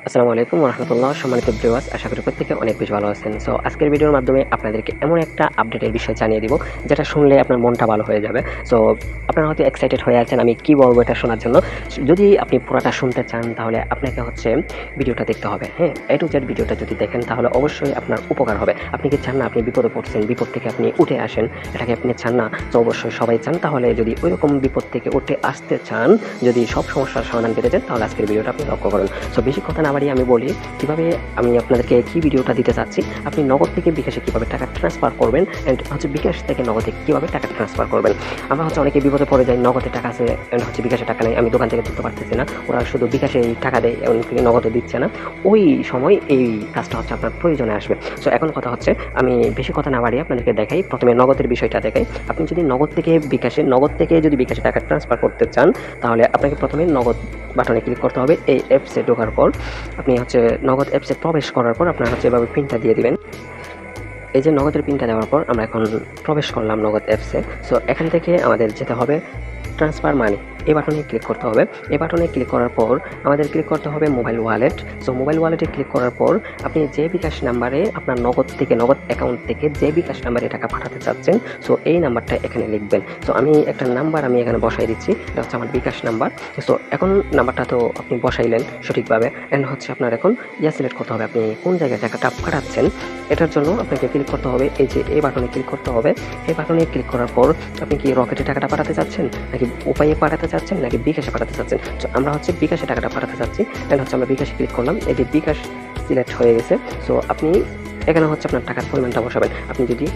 আসসালামু আলাইকুম রহমতুল্লাহ। সম্মানিত ভিউয়ার্স, আশা করি প্রত্যেকে অনেক বেশি ভালো আছেন। সো আজকের ভিডিওর মাধ্যমে আপনাদেরকে এমন একটা আপডেটের বিষয় জানিয়ে দিব যেটা শুনলে আপনার মনটা ভালো হয়ে যাবে। সো আপনারা হয়তো এক্সাইটেড হয়ে আছেন আমি কি বলবো এটা শোনার জন্য। যদি আপনি পুরোটা শুনতে চান তাহলে আপনাকে ভিডিওটা দেখতে হবে। হ্যাঁ, এ টু জেড ভিডিওটা যদি দেখেন তাহলে অবশ্যই আপনার উপকার হবে। আপনি কি চান না আপনি বিপদে পড়ছেন, বিপদ থেকে আপনি উঠে আসেন? এটাকে আপনি চান না? তো অবশ্যই সবাই চান। তাহলে যদি ওইরকম বিপদ থেকে উঠে আসতে চান, যদি সব সমস্যার সমাধান পেতে চান তাহলে আজকের ভিডিওটা আপনি লক্ষ্য করুন। সো বেশি কথা না বাড়িয়ে আমি বলি কিভাবে আমি আপনাদেরকে কি ভিডিওটা দিতে চাচ্ছি। আপনি নগদ থেকে বিকাশে কিভাবে টাকা ট্রান্সফার করবেন এন্ড বিকাশ থেকে নগদে কিভাবে টাকা ট্রান্সফার করবেন। আমরা অনেকে বিপদে পড়ে যাই, নগদে টাকা আছে এন্ড বিকাশে টাকা নেই, আমি দোকান থেকে দিতে পারতেছি না, ওরা শুধু বিকাশে টাকা দেয় এমনকি নগদে দিচ্ছে না। ওই সময় এই কাজটা আপনার প্রয়োজনে আসবে। সো এখন কথা আমি বেশি কথা না বাড়িয়ে আপনাদেরকে দেখাই। প্রথমে নগদের বিষয়টা দেখাই। আপনি যদি নগদ থেকে যদি বিকাশে টাকা ট্রান্সফার করতে চান তাহলে আপনাকে প্রথমে নগদ বাটনে ক্লিক করতে হবে। এই অ্যাপসে ঢোকার পর আপনি নগদ অ্যাপসে প্রবেশ করার পর আপনার এভাবে পিনটা দিয়ে দিবেন। এই যে নগদের পিনটা দেওয়ার পর আমরা এখন প্রবেশ করলাম নগদ অ্যাপসে। সো এখান থেকে আমাদের যেতে হবে ট্রান্সফার মানি, এই বাটনে ক্লিক করতে হবে। এই বাটনে ক্লিক করার পর আমাদের ক্লিক করতে হবে মোবাইল ওয়ালেট। সো মোবাইল ওয়ালেটে ক্লিক করার পর আপনি যে বিকাশ নাম্বারে আপনার নগদ অ্যাকাউন্ট থেকে যে বিকাশ নাম্বারে টাকা পাঠাতে চাচ্ছেন, সো এই নাম্বারটা এখানে লিখবেন। সো আমি একটা নাম্বার এখানে বসাই দিচ্ছি, এটা হচ্ছে আমার বিকাশ নাম্বার। সো এখন নাম্বারটা তো আপনি বসাইলেন সঠিকভাবে এন্ড আপনার এখন সিলেক্ট করতে হবে আপনি কোন জায়গায় টাকাটা পাঠাচ্ছেন। এটার জন্য আপনাকে ক্লিক করতে হবে এই যে এই বাটনে ক্লিক করতে হবে। এই বাটনে ক্লিক করার পর আপনি কি রকেটে টাকাটা পাঠাতে চাচ্ছেন, নাকি উপায়ে পাঠাতে চাচ্ছেন, নাকি বিকাশে পাঠাতে চাচ্ছেন? তো আমরা বিকাশে টাকাটা পাঠাতে চাচ্ছি এন্ড আমরা বিকাশে ক্লিক করলাম। এই যে বিকাশ সিলেক্ট হয়ে গেছে। সো আপনি এখানে আপনার টাকার পরিমাণটা বসাবেন। আপনি যদি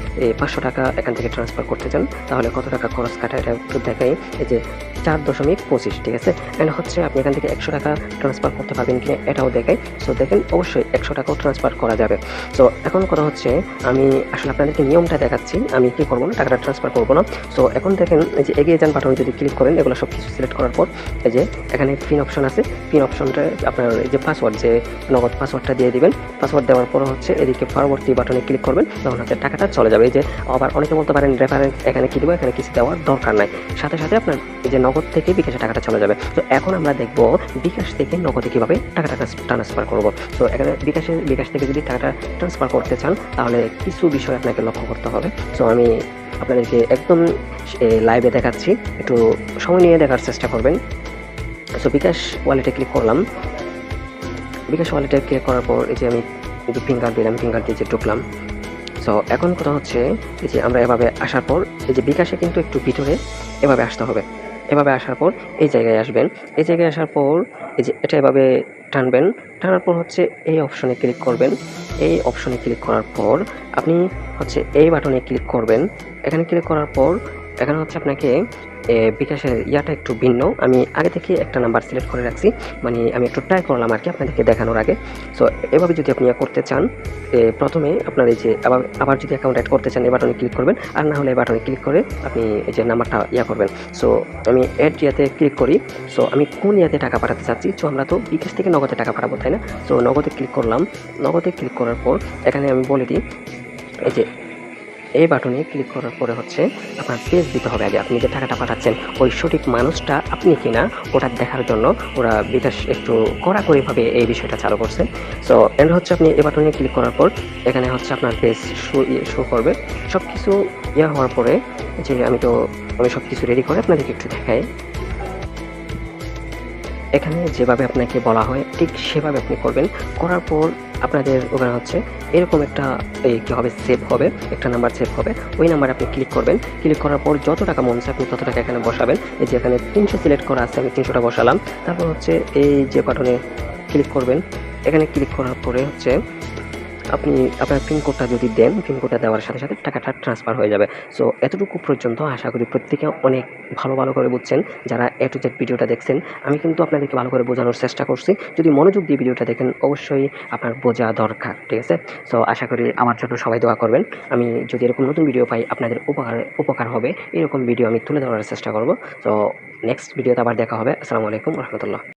500 টাকা এখান থেকে ট্রান্সফার করতে চান তাহলে কত টাকা খরচ কাটা এটা একটু দেখাই। এই যে 4.25, ঠিক আছে। এন্ড আপনি এখান থেকে 100 টাকা ট্রান্সফার করতে পারবেন কিনা এটাও দেখাই। সো দেখেন অবশ্যই 100 টাকাও ট্রান্সফার করা যাবে। সো এখন কথা আমি আসলে আপনাদেরকে নিয়মটা দেখাচ্ছি, আমি কি করবো না, টাকাটা ট্রান্সফার করবো না। সো এখন দেখেন এই যে এগিয়ে যান বাটনে যদি ক্লিক করেন, এগুলো সব কিছু সিলেক্ট করার পর এই যে এখানে পিন অপশন আছে। পিন অপশনটা আপনার এই যে পাসওয়ার্ড, যে নগদ পাসওয়ার্ডটা দিয়ে দিবেন। পাসওয়ার্ড দেওয়ার পর এদিকে পরবর্তী বাটনে ক্লিক করবেন, তখন টাকাটা চলে যাবে। এই যে আবার অনেকে বলতে পারেন রেফারেন্স এখানে কি দেবো, এখানে কিছু দেওয়ার দরকার নাই, সাথে সাথে আপনার এই যে নগদ থেকে বিকাশে টাকাটা চলে যাবে। তো এখন আমরা দেখবো বিকাশ থেকে নগদে কিভাবে টাকাটা ট্রান্সফার করবো। তো এখানে বিকাশ থেকে যদি টাকাটা ট্রান্সফার করতে চান তাহলে কিছু বিষয় আপনাকে লক্ষ্য করতে হবে। সো আমি আপনাদেরকে একদম লাইভে দেখাচ্ছি, একটু সময় নিয়ে দেখার চেষ্টা করবেন। সো বিকাশ ওয়ালেটে ক্লিক করলাম। বিকাশ ওয়ালেটে ক্লিক করার পর এই যে আমি ফিঙ্গার দিলাম, ফিঙ্গার দিয়ে যে ঢুকলাম। সো এখন কথা এই যে আমরা এভাবে আসার পর এই যে বিকাশে কিন্তু একটু ভিতরে এভাবে আসতে হবে। এভাবে আসার পর এই জায়গায় আসবেন। এই জায়গায় আসার পর এই যে এটা এভাবে টানবেন। টানার পর এই অপশনে ক্লিক করবেন। এই অপশনে ক্লিক করার পর আপনি এই বাটনে ক্লিক করবেন। এখানে ক্লিক করার পর এখানে আপনাকে বিকাশের ইয়াটা একটু ভিন্ন। আমি আগে থেকে একটা নাম্বার সিলেক্ট করে রাখছি, মানে আমি একটু ট্রাই করলাম আর কি আপনাদেরকে দেখানোর আগে। সো এভাবে যদি আপনি করতে চান, প্রথমে আপনার এই যে আবার যদি অ্যাকাউন্ট অ্যাড করতে চান এই বাটনে ক্লিক করবেন, আর না হলে এই বাটনে ক্লিক করে আপনি এই যে নাম্বারটা করবেন। সো আমি অ্যাড ইয়াতে ক্লিক করি। সো আমি কোন ইয়াতে টাকা পাঠাতে চাচ্ছি, সো আমরা তো বিকাশ থেকে নগদে টাকা পাঠাবো, তাই না? সো নগদে ক্লিক করলাম। নগদে ক্লিক করার পর এখানে আমি বলে দিই এই যে এই বাটনে ক্লিক করার পরে আপনার পেজ দিতে হবে। আগে আপনি যে টাকাটা পাঠাচ্ছেন ওই সঠিক মানুষটা আপনি কিনা ওটা দেখার জন্য ওরা বিকাশ একটু কড়াকড়িভাবে এই বিষয়টা চালু করছে। সো এন্ড আপনি এই বাটনে ক্লিক করার পর এখানে আপনার পেজ শো করবে। সব কিছু হওয়ার পরে যে আমি সব কিছু রেডি করে আপনাদেরকে একটু দেখাই। এখানে যেভাবে আপনাকে বলা হয় ঠিক সেভাবে আপনি করবেন। করার পর আপনাদের ওখানে এরকম একটা কি হবে, সেভ হবে, একটা নাম্বার সেভ হবে। ওই নাম্বারে আপনি ক্লিক করবেন। ক্লিক করার পর যত টাকা মন চায় আপনি তত টাকা এখানে বসাবেন। এই যে এখানে 300 সিলেক্ট করা আছে, আমি 300টা বসালাম। তারপর এই যে বাটনে ক্লিক করবেন। এখানে ক্লিক করার পরে আপনি আপনার পিনকোডটা যদি দেন, পিনকোডটা দেওয়ার সাথে সাথে টাকাটা ট্রান্সফার হয়ে যাবে। সো এতটুকু পর্যন্ত আশা করি প্রত্যেকে অনেক ভালো করে বুঝছেন। যারা এ টু জেড ভিডিওটা দেখছেন, আমি কিন্তু আপনাদেরকে ভালো করে বোঝানোর চেষ্টা করছি। যদি মনোযোগ দিয়ে ভিডিওটা দেখেন অবশ্যই আপনার বোঝা দরকার, ঠিক আছে? সো আশা করি আমার জন্য সবাই দোয়া করবেন। আমি যদি এরকম নতুন ভিডিও পাই আপনাদের উপকার হবে, এরকম ভিডিও আমি তুলে ধরার চেষ্টা করব। সো নেক্সট ভিডিওতে আবার দেখা হবে। আসসালামু আলাইকুম রহমতুল্লাহ।